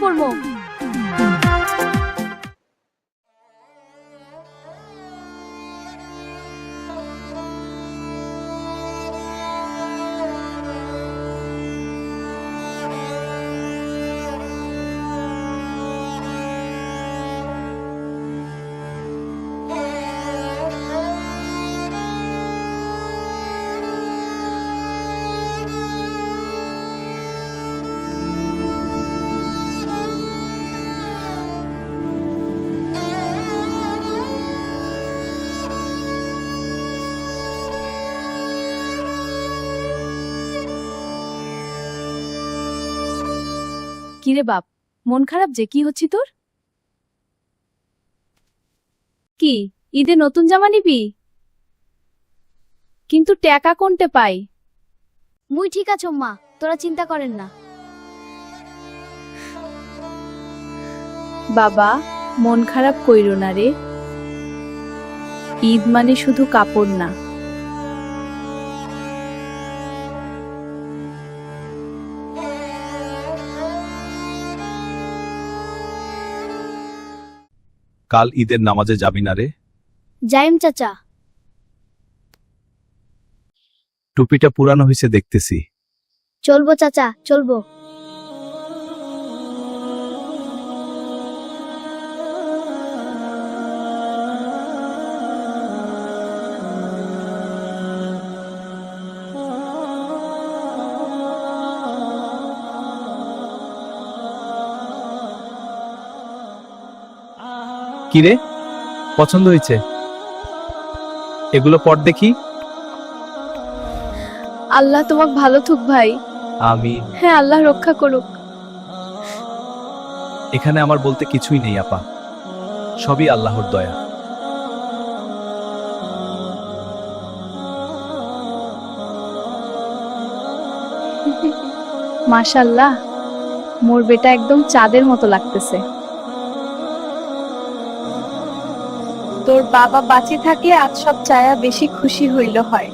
পড়বো। কিরে বাপ, মন খারাপ যে? কি হচ্ছে তোর? কি ঈদে নতুন জামা নিবি? কিন্তু টাকা কোনটে পাই? মুই ঠিক আছো মা, তোরা চিন্তা করেন না। বাবা, মন খারাপ কইরো না রে। ঈদ মানে শুধু কাপড় না। কাল ঈদের নামাজে যাবি না রে? জাইম চাচা। টুপিটা পুরানো হয়েছে দেখতেছি। চলবো চাচা, চলবো। কিরে, পছন্দ হয়েছে? এগুলো পর দেখি। আল্লাহ তোমাক ভালো থুক ভাই। আমি হ্যাঁ, আল্লাহ রক্ষা করুক। এখানে আমার বলতে কিছুই নেই আপা, সবই আল্লাহর দয়া। মাশাআল্লাহ, মোর বেটা একদম চাঁদের মতো লাগতেছে। তোর বাবা বাঁচে থাকলে আজ সব চায়া বেশি খুশি হইল হয়।